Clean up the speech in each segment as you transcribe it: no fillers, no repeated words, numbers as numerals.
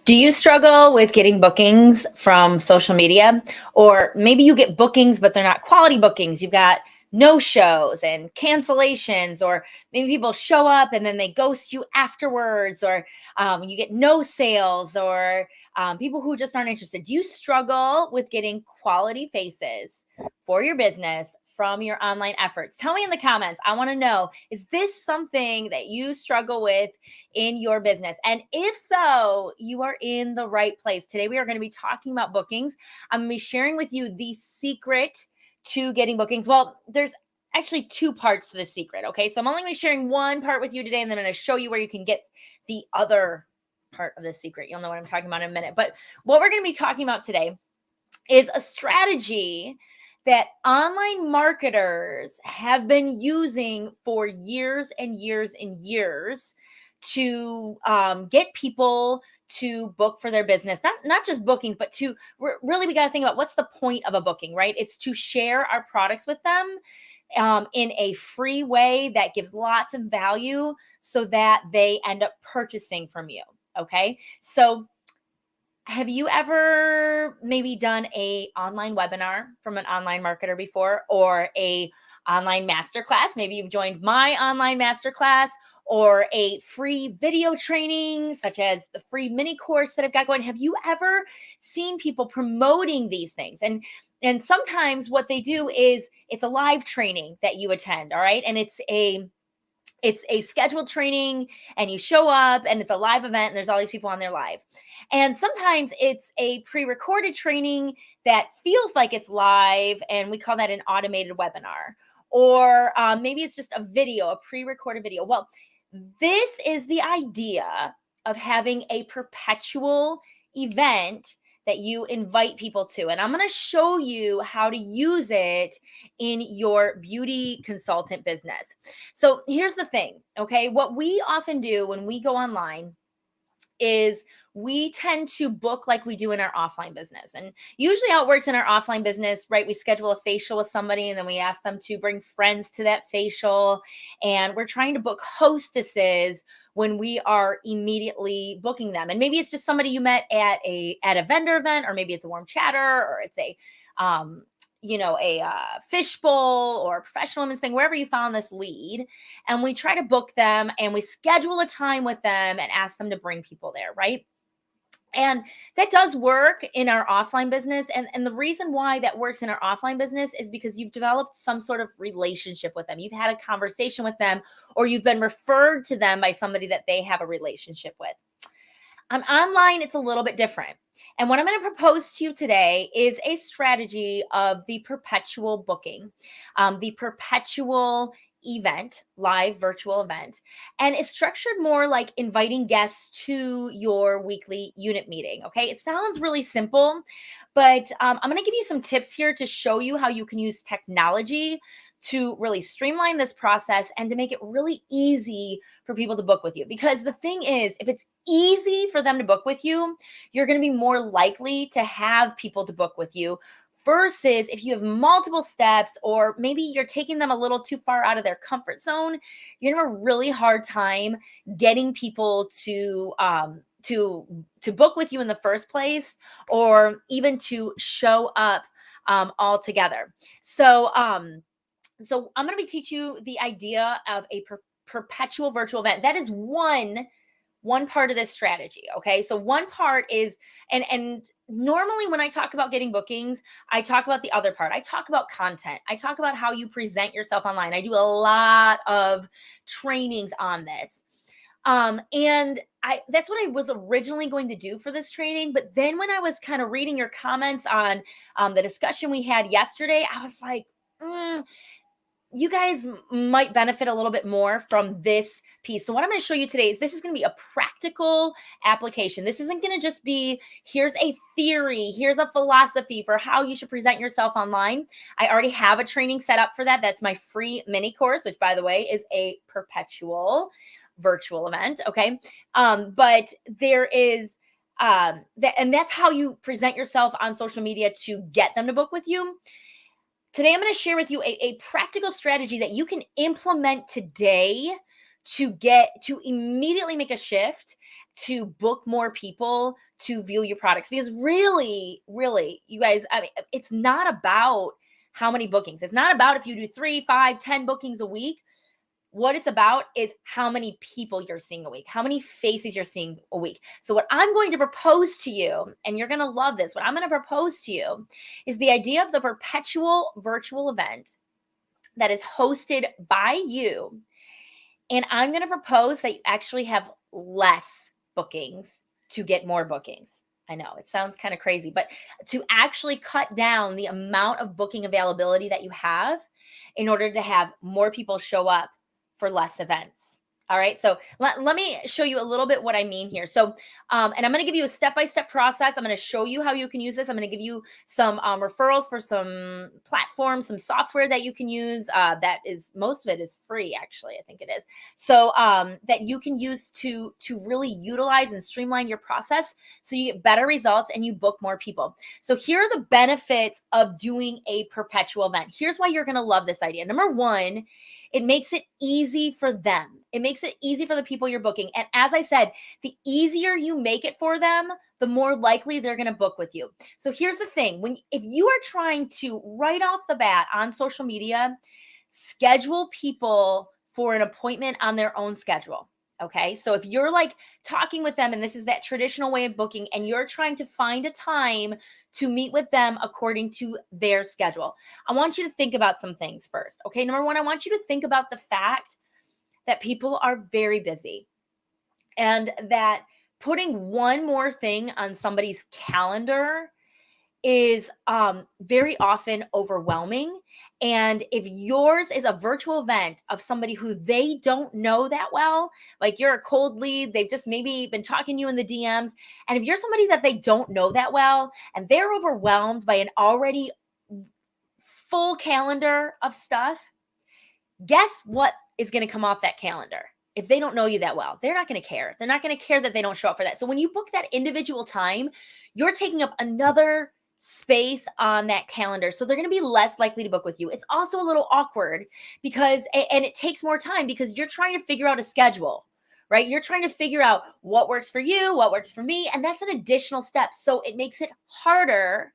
Do you struggle with getting bookings from social media? Or maybe you get bookings, but they're not quality bookings. You've got no shows and cancellations, or maybe people show up and then they ghost you afterwards, or you get no sales, or people who just aren't interested. Do you struggle with getting quality faces for your business from your online efforts? Tell me in the comments. I want to know, is this something that you struggle with in your business? And if so, you are in the right place. Today, we are going to be talking about bookings. I'm going to be sharing with you the secret to getting bookings. Well, there's actually two parts to the secret. Okay. So I'm only going to be sharing one part with you today, and then I'm going to show you where you can get the other part of the secret. You'll know what I'm talking about in a minute. But what we're going to be talking about today is a strategy that online marketers have been using for years and years and years to get people to book for their business. Not just bookings, but to really, we got to think about what's the point of a booking, right? It's to share our products with them in a free way that gives lots of value so that they end up purchasing from you. Okay. So have you ever maybe done a online webinar from an online marketer before, or a online masterclass? Maybe you've joined my online masterclass, or a free video training, such as the free mini course that I've got going. Have you ever seen people promoting these things? And sometimes what they do is it's a live training that you attend, all right? And it's a scheduled training, and you show up and it's a live event and there's all these people on there live. And sometimes it's a pre-recorded training that feels like it's live, and we call that an automated webinar. Or maybe it's just a video, a pre-recorded video. Well, this is the idea of having a perpetual event that you invite people to. And I'm going to show you how to use it in your beauty consultant business. So here's the thing, okay? What we often do when we go online is we tend to book like we do in our offline business. And usually how it works in our offline business, right? We schedule a facial with somebody, and then we ask them to bring friends to that facial. And we're trying to book hostesses when we are immediately booking them. And maybe it's just somebody you met at a vendor event, or maybe it's a warm chatter, or it's a fishbowl or a professional women's thing, wherever you found this lead. And we try to book them, and we schedule a time with them and ask them to bring people there, right? And that does work in our offline business. And the reason why that works in our offline business is because you've developed some sort of relationship with them. You've had a conversation with them, or you've been referred to them by somebody that they have a relationship with. On online, it's a little bit different. And what I'm going to propose to you today is a strategy of the perpetual booking, the perpetual event, live virtual event. And it's structured more like inviting guests to your weekly unit meeting. Okay. It sounds really simple, but I'm going to give you some tips here to show you how you can use technology to really streamline this process and to make it really easy for people to book with you. Because the thing is, if it's easy for them to book with you, you're going to be more likely to have people to book with you, versus if you have multiple steps, or maybe you're taking them a little too far out of their comfort zone, you're going to have a really hard time getting people to book with you in the first place, or even to show up altogether. So I'm going to be teaching you the idea of a perpetual virtual event. That is one part of this strategy. Okay. So one part is, and normally when I talk about getting bookings, I talk about the other part. I talk about content. I talk about how you present yourself online. I do a lot of trainings on this. And that's what I was originally going to do for this training. But then when I was kind of reading your comments on the discussion we had yesterday, I was like, you guys might benefit a little bit more from this piece. So what I'm going to show you today is this is going to be a practical application. This isn't going to just be, here's a theory, here's a philosophy for how you should present yourself online. I already have a training set up for that. That's my free mini course, which, by the way, is a perpetual virtual event. Okay. But there is and that's how you present yourself on social media to get them to book with you. Today, I'm going to share with you a practical strategy that you can implement today to immediately make a shift to book more people to view your products. Because really, really, you guys, I mean, it's not about how many bookings. It's not about if you do 3, 5, 10 bookings a week. What it's about is how many people you're seeing a week, how many faces you're seeing a week. So what I'm going to propose to you, and you're going to love this, what I'm going to propose to you is the idea of the perpetual virtual event that is hosted by you. And I'm going to propose that you actually have less bookings to get more bookings. I know it sounds kind of crazy, but to actually cut down the amount of booking availability that you have in order to have more people show up for less events. All right. So let me show you a little bit what I mean here. So, and I'm going to give you a step-by-step process. I'm going to show you how you can use this. I'm going to give you some referrals for some platforms, some software that you can use. That is, most of it is free, actually. I think it is. So that you can use to really utilize and streamline your process so you get better results and you book more people. So here are the benefits of doing a perpetual event. Here's why you're going to love this idea. Number one, it makes it easy for them. It makes it easy for the people you're booking. And as I said, the easier you make it for them, the more likely they're going to book with you. So here's the thing. If you are trying to right off the bat on social media, schedule people for an appointment on their own schedule. Okay. So if you're like talking with them and this is that traditional way of booking and you're trying to find a time to meet with them according to their schedule, I want you to think about some things first. Okay. Number one, I want you to think about the fact that people are very busy and that putting one more thing on somebody's calendar is very often overwhelming. And if yours is a virtual event of somebody who they don't know that well, like you're a cold lead, they've just maybe been talking to you in the DMs. And if you're somebody that they don't know that well and they're overwhelmed by an already full calendar of stuff, guess what is going to come off that calendar? If they don't know you that well, they're not going to care. They're not going to care that they don't show up for that. So when you book that individual time, you're taking up another space on that calendar. So they're going to be less likely to book with you. It's also a little awkward because, and it takes more time because you're trying to figure out a schedule, right? You're trying to figure out what works for you, what works for me. And that's an additional step. So it makes it harder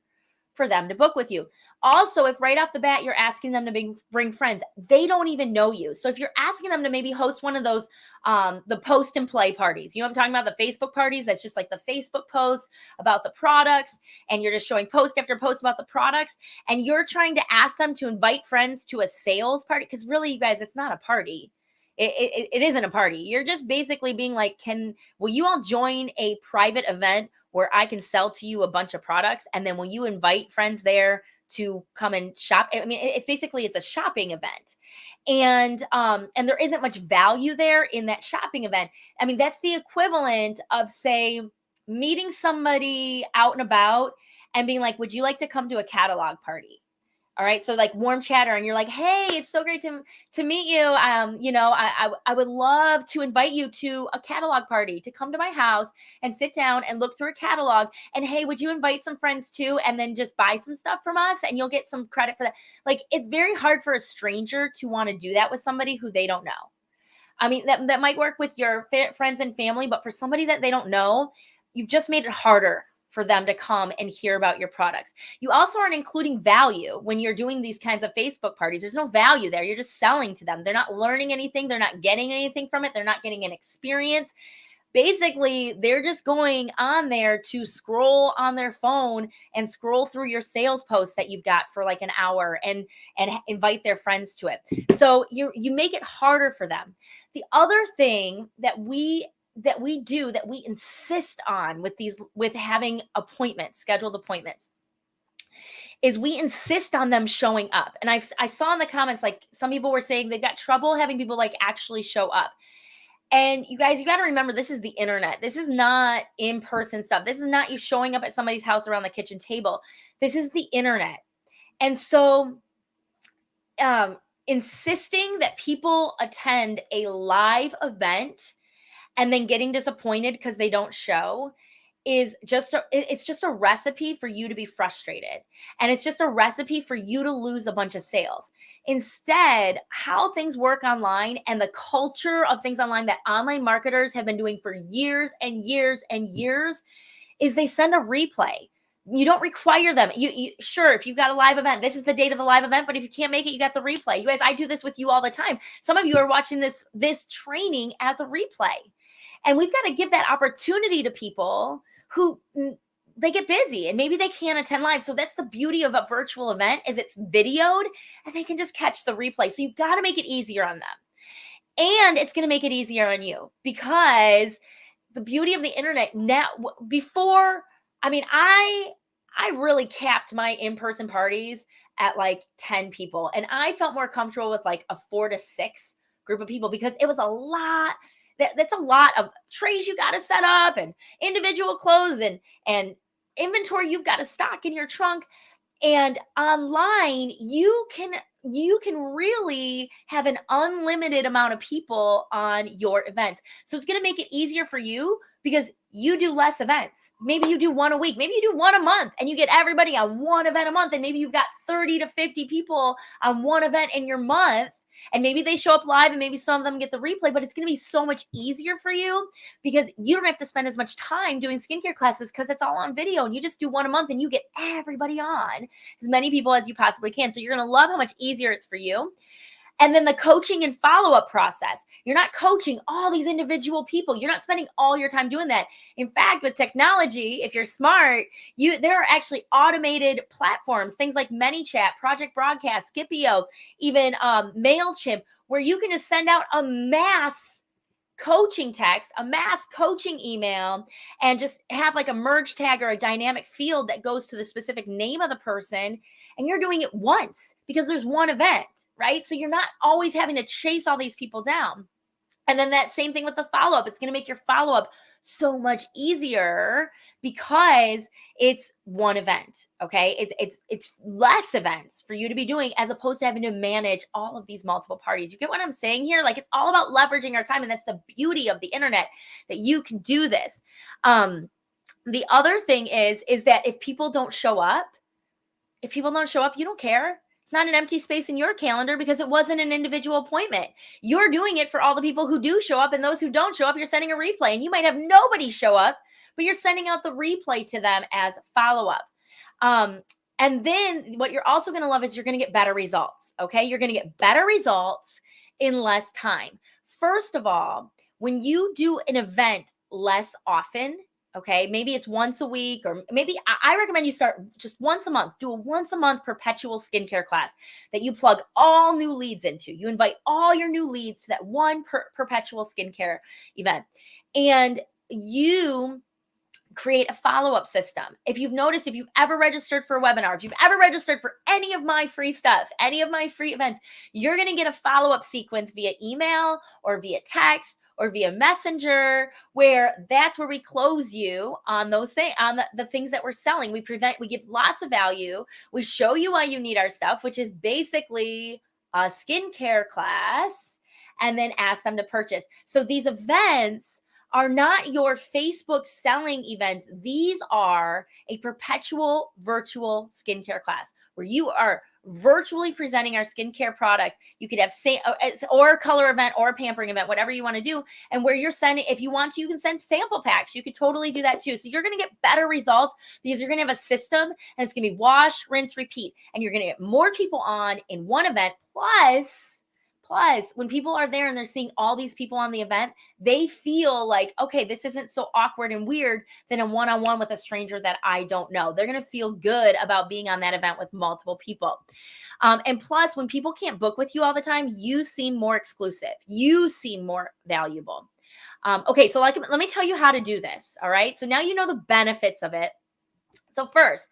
for them to book with you. Also, if right off the bat, you're asking them to bring friends, they don't even know you. So if you're asking them to maybe host one of those, the post and play parties, you know what I'm talking about? The Facebook parties, that's just like the Facebook posts about the products. And you're just showing post after post about the products. And you're trying to ask them to invite friends to a sales party. Because really, you guys, it's not a party. It isn't a party. You're just basically being like, will you all join a private event where I can sell to you a bunch of products? And then will you invite friends there to come and shop? I mean, it's a shopping event. And there isn't much value there in that shopping event. I mean, that's the equivalent of, say, meeting somebody out and about and being like, would you like to come to a catalog party? All right. So like warm chatter and you're like, hey, it's so great to meet you. I would love to invite you to a catalog party, to come to my house and sit down and look through a catalog. And hey, would you invite some friends too? And then just buy some stuff from us and you'll get some credit for that. Like, it's very hard for a stranger to want to do that with somebody who they don't know. I mean, that might work with your friends and family, but for somebody that they don't know, you've just made it harder for them to come and hear about your products. You also aren't including value when you're doing these kinds of Facebook parties. There's no value there. You're just selling to them. They're not learning anything. They're not getting anything from it. They're not getting an experience. Basically, they're just going on there to scroll on their phone and scroll through your sales posts that you've got for like an hour and invite their friends to it. So you make it harder for them. The other thing that we insist on with having scheduled appointments, is we insist on them showing up. And I saw in the comments, like some people were saying they've got trouble having people like actually show up. And you guys, you got to remember, this is the internet. This is not in-person stuff. This is not you showing up at somebody's house around the kitchen table. This is the internet. And so insisting that people attend a live event and then getting disappointed because they don't show is it's just a recipe for you to be frustrated. And it's just a recipe for you to lose a bunch of sales. Instead, how things work online and the culture of things online that online marketers have been doing for years and years and years is they send a replay. You don't require them. You sure, if you've got a live event, this is the date of the live event, but if you can't make it, you got the replay. You guys, I do this with you all the time. Some of you are watching this training as a replay. And we've got to give that opportunity to people who they get busy and maybe they can't attend live. So that's the beauty of a virtual event, is it's videoed and they can just catch the replay. So you've got to make it easier on them. And it's going to make it easier on you, because the beauty of the internet now, before, I mean, I really capped my in-person parties at like 10 people. And I felt more comfortable with like a 4 to 6 group of people, because it was a lot. That's a lot of trays you got to set up, and individual clothes and inventory you've got to stock in your trunk. And online, you can really have an unlimited amount of people on your events. So it's going to make it easier for you, because you do less events. Maybe you do one a week, maybe you do one a month, and you get everybody on one event a month. And maybe you've got 30 to 50 people on one event in your month. And maybe they show up live and maybe some of them get the replay, but it's going to be so much easier for you, because you don't have to spend as much time doing skincare classes, because it's all on video, and you just do one a month and you get everybody on, as many people as you possibly can. So you're going to love how much easier it's for you. And then the coaching and follow-up process. You're not coaching all these individual people. You're not spending all your time doing that. In fact, with technology, if you're smart, there are actually automated platforms, things like ManyChat, Project Broadcast, Skipio, even MailChimp, where you can just send out a mass coaching text, a mass coaching email, and just have like a merge tag or a dynamic field that goes to the specific name of the person. And you're doing it once, because there's one event, right? So you're not always having to chase all these people down. And then that same thing with the follow-up. It's going to make your follow-up so much easier, because it's one event. Okay. It's less events for you to be doing, as opposed to having to manage all of these multiple parties. You get what I'm saying here? Like, it's all about leveraging our time. And that's the beauty of the internet, that you can do this. The other thing is that if people don't show up, you don't care. It's not an empty space in your calendar, because it wasn't an individual appointment. You're doing it for all the people who do show up, and those who don't show up, you're sending a replay. And you might have nobody show up, but you're sending out the replay to them as follow-up. And then what you're also going to love is you're going to get better results. Okay. You're going to get better results in less time. First of all, when you do an event less often, okay, maybe it's once a week, or maybe I recommend you start just once a month. Do a once a month perpetual skincare class that you plug all new leads into. You invite all your new leads to that one perpetual skincare event, and you create a follow-up system. If you've noticed, if you've ever registered for a webinar, if you've ever registered for any of my free stuff, any of my free events, you're going to get a follow-up sequence via email or via text or via messenger, where that's where we close you on those things, on the things that we're selling. We give lots of value. We show you why you need our stuff, which is basically a skincare class, and then ask them to purchase. So these events are not your Facebook selling events. These are a perpetual virtual skincare class where you are virtually presenting our skincare products. You could have or a color event or a pampering event, whatever you want to do. And where you're sending, if you want to, you can send sample packs. You could totally do that too. So you're going to get better results, because you're going to have a system, and it's going to be wash, rinse, repeat. And you're going to get more people on in one event. Plus, when people are there and they're seeing all these people on the event, they feel like, okay, this isn't so awkward and weird than a one-on-one with a stranger that I don't know. They're going to feel good about being on that event with multiple people. And plus, when people can't book with you all the time, you seem more exclusive. You seem more valuable. Okay, so let me tell you how to do this. All right. So now you know the benefits of it. So first,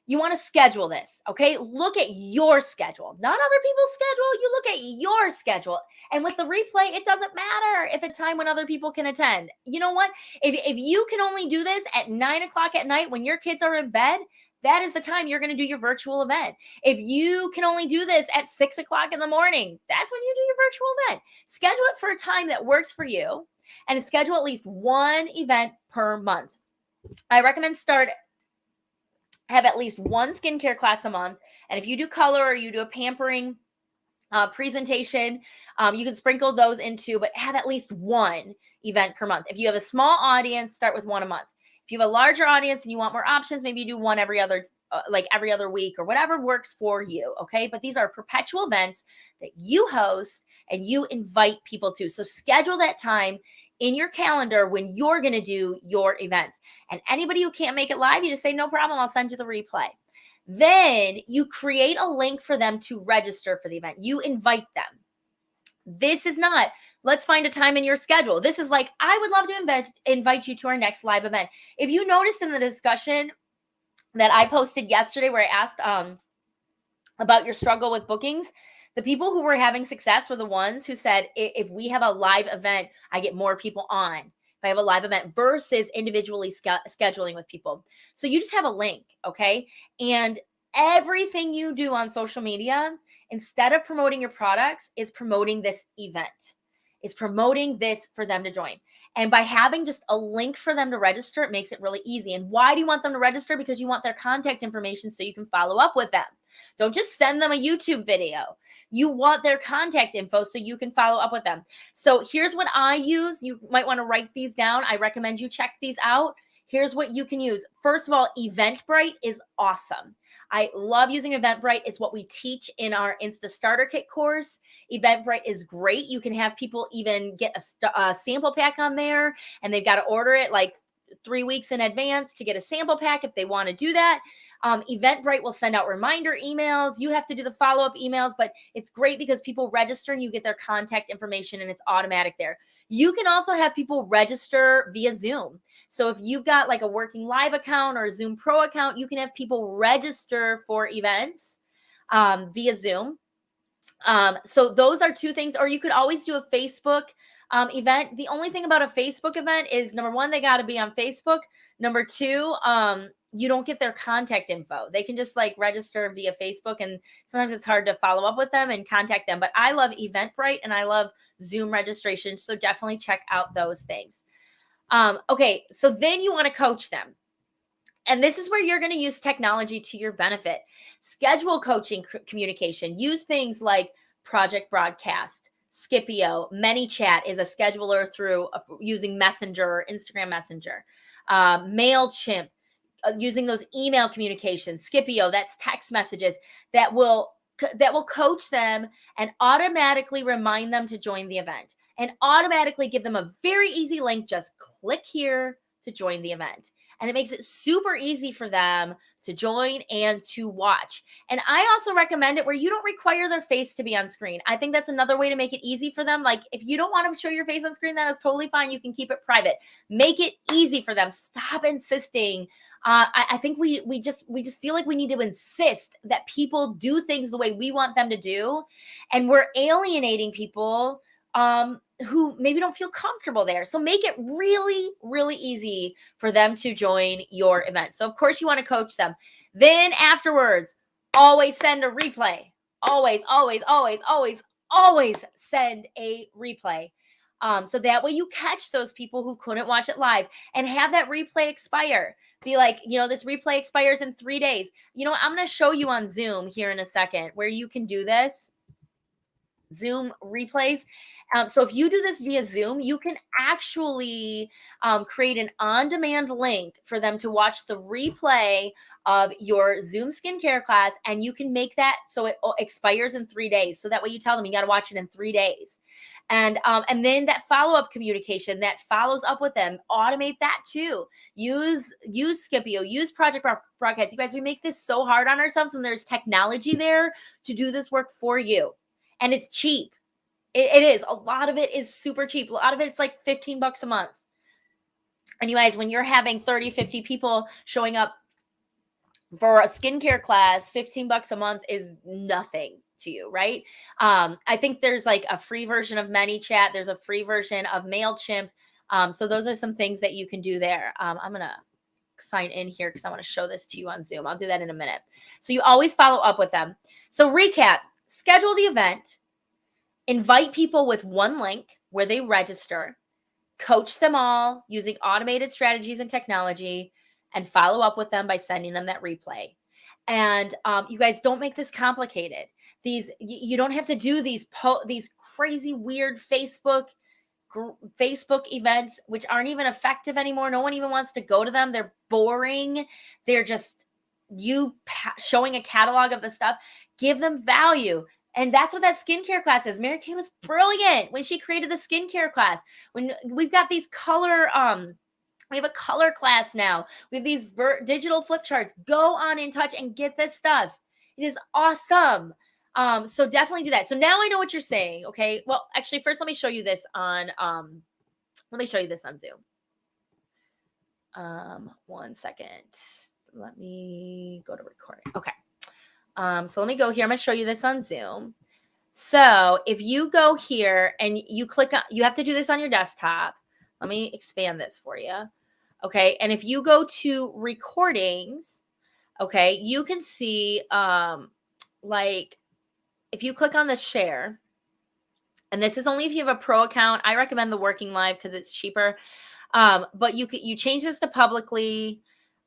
you want to schedule this, okay? Look at your schedule, not other people's schedule. You look at your schedule. And with the replay, it doesn't matter if it's time when other people can attend. You know what? If you can only do this at 9 o'clock at night when your kids are in bed, that is the time you're going to do your virtual event. If you can only do this at 6 o'clock in the morning, that's when you do your virtual event. Schedule it for a time that works for you, and schedule at least one event per month. I recommend have at least one skincare class a month. And if you do color or you do a pampering presentation, you can sprinkle those into, but have at least one event per month. If you have a small audience, start with one a month. If you have a larger audience and you want more options, maybe you do one every other week or whatever works for you. Okay. But these are perpetual events that you host and you invite people to. So schedule that time in your calendar when you're going to do your events. And anybody who can't make it live, you just say, no problem, I'll send you the replay. Then you create a link for them to register for the event. You invite them. This is not, let's find a time in your schedule. This is like, I would love to invite you to our next live event. If you noticed in the discussion that I posted yesterday where I asked about your struggle with bookings, the people who were having success were the ones who said, if we have a live event, I get more people on. If I have a live event versus individually scheduling with people. So you just have a link, okay? And everything you do on social media, instead of promoting your products, is promoting this event, is promoting this for them to join. And by having just a link for them to register, it makes it really easy. And why do you want them to register? Because you want their contact information so you can follow up with them. Don't just send them a YouTube video. You want their contact info so you can follow up with them. So here's what I use. You might want to write these down. I recommend you check these out. Here's what you can use. First of all, Eventbrite is awesome. I love using Eventbrite. It's what we teach in our Insta Starter Kit course. Eventbrite is great. You can have people even get a sample pack on there, and they've got to order it like 3 weeks in advance to get a sample pack if they want to do that. Eventbrite will send out reminder emails. You have to do the follow-up emails, but it's great because people register and you get their contact information and it's automatic there. You can also have people register via Zoom. So if you've got like a working live account or a Zoom Pro account, you can have people register for events via Zoom. So those are two things. Or you could always do a Facebook event. The only thing about a Facebook event is, number one, they got to be on Facebook. Number two, you don't get their contact info. They can just like register via Facebook, and sometimes it's hard to follow up with them and contact them. But I love Eventbrite and I love Zoom registration. So definitely check out those things. Okay, so then you want to coach them. And this is where you're going to use technology to your benefit. Schedule coaching communication. Use things like Project Broadcast, Scipio. ManyChat is a scheduler through using Messenger or Instagram Messenger. MailChimp, using those email communications. Scipio, that's text messages that will coach them and automatically remind them to join the event and automatically give them a very easy link. Just click here to join the event. And it makes it super easy for them to join and to watch. And I also recommend it where you don't require their face to be on screen. I think that's another way to make it easy for them. Like if you don't want to show your face on screen, that is totally fine. You can keep it private. Make it easy for them. Stop insisting. I think we just feel like we need to insist that people do things the way we want them to do. And we're alienating people who maybe don't feel comfortable there. So make it really, really easy for them to join your event. So of course you want to coach them. Then afterwards, always send a replay. Always, always, always, always, always send a replay. So that way you catch those people who couldn't watch it live and have that replay expire. Be like, this replay expires in 3 days. You know what? I'm going to show you on Zoom here in a second where you can do this. Zoom replays. So if you do this via Zoom, you can actually create an on-demand link for them to watch the replay of your Zoom skincare class, and you can make that so it expires in 3 days. So that way you tell them you got to watch it in 3 days. And then that follow-up communication that follows up with them, automate that too. Use Scipio, use Project Broadcast. You guys, we make this so hard on ourselves when there's technology there to do this work for you. And it's cheap. It is. A lot of it is super cheap. A lot of it's like $15 a month. And you guys, when you're having 30, 50 people showing up for a skincare class, $15 a month is nothing to you, right? I think there's like a free version of ManyChat. There's a free version of MailChimp. So those are some things that you can do there. I'm going to sign in here because I want to show this to you on Zoom. I'll do that in a minute. So you always follow up with them. So recap. Schedule the event, invite people with one link where they register, coach them all using automated strategies and technology, and follow up with them by sending them that replay. And you guys, don't make this complicated. You don't have to do these crazy weird Facebook events, which aren't even effective anymore. No one even wants to go to them. They're boring. They're just you showing a catalog of the stuff. Give them value. And that's what that skincare class is. Mary Kay was brilliant when she created the skincare class. When we've got these we have a color class now. We have these digital flip charts. Go on In Touch and get this stuff. It is awesome. So definitely do that. So now I know what you're saying. Okay. Well, actually, first let me show you this on Zoom. 1 second. Let me go to recording. Okay. So let me go here. I'm going to show you this on Zoom. So if you go here and you click on, you have to do this on your desktop. Let me expand this for you. Okay. And if you go to recordings, okay, you can see, like if you click on the share, and this is only if you have a pro account. I recommend the working live because it's cheaper. But you change this to publicly.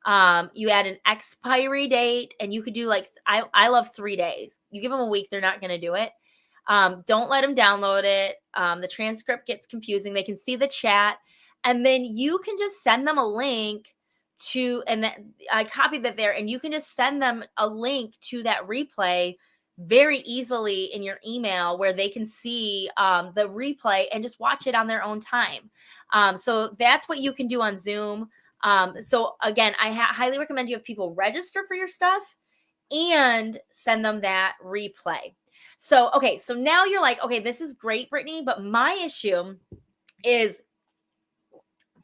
You add an expiry date, and you could do like, I love 3 days. You give them a week, they're not going to do it. Don't let them download it. The transcript gets confusing. They can see the chat, and then you can just send them a link to, and I copied that there, and you can just send them a link to that replay very easily in your email where they can see the replay and just watch it on their own time. So that's what you can do on Zoom. So again, I highly recommend you have people register for your stuff and send them that replay. So, okay. So now you're like, okay, this is great, Brittany, but my issue is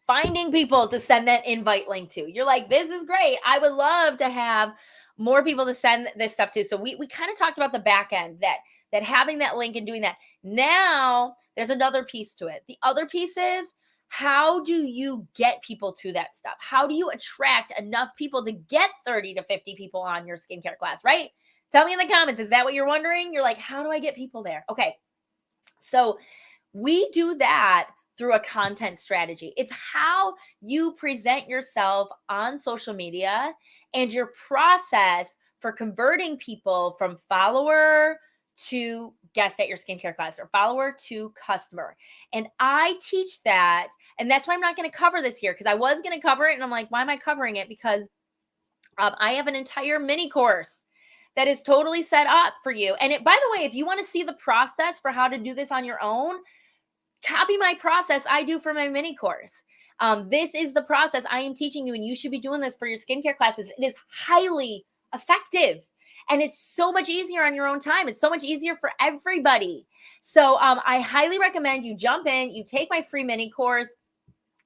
finding people to send that invite link to. You're like, this is great. I would love to have more people to send this stuff to. So we kind of talked about the back end, that having that link and doing that. Now there's another piece to it. The other piece is, how do you get people to that stuff? How do you attract enough people to get 30 to 50 people on your skincare class, right? Tell me in the comments. Is that what you're wondering? You're like, how do I get people there? Okay. So we do that through a content strategy. It's how you present yourself on social media and your process for converting people from follower to guest at your skincare class, or follower to customer. And I teach that. And that's why I'm not going to cover this here, because I was going to cover it. And I'm like, why am I covering it? Because I have an entire mini course that is totally set up for you. And by the way, if you want to see the process for how to do this on your own, copy my process I do for my mini course. This is the process I am teaching you, and you should be doing this for your skincare classes. It is highly effective, and it's so much easier on your own time. It's so much easier for everybody. So I highly recommend you jump in, you take my free mini course.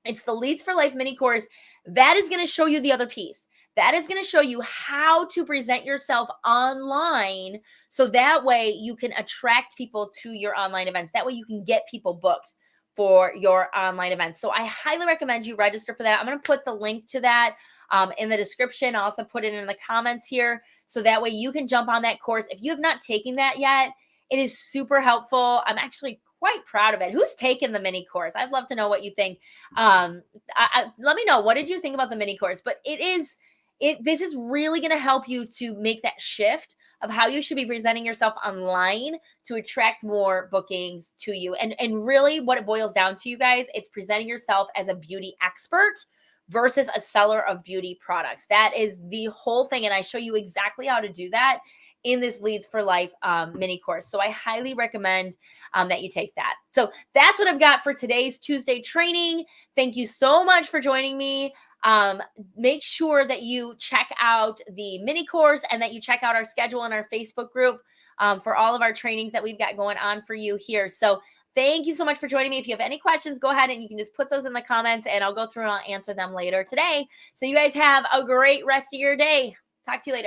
It's the Leads for Life mini course. That is going to show you the other piece. That is going to show you how to present yourself online, so that way you can attract people to your online events. That way you can get people booked for your online events. So I highly recommend you register for that. I'm going to put the link to that in the description. I'll also put it in the comments here, so that way you can jump on that course. If you have not taken that yet, it is super helpful. I'm actually quite proud of it. Who's taken the mini course? I'd love to know what you think. Let me know. What did you think about the mini course? But this is really going to help you to make that shift of how you should be presenting yourself online to attract more bookings to you. And really what it boils down to, you guys, it's presenting yourself as a beauty expert versus a seller of beauty products. That is the whole thing. And I show you exactly how to do that in this Leads for Life mini course. So I highly recommend that you take that. So that's what I've got for today's Tuesday training. Thank you so much for joining me. Make sure that you check out the mini course, and that you check out our schedule in our Facebook group for all of our trainings that we've got going on for you here. So thank you so much for joining me. If you have any questions, go ahead and you can just put those in the comments, and I'll go through and I'll answer them later today. So you guys have a great rest of your day. Talk to you later.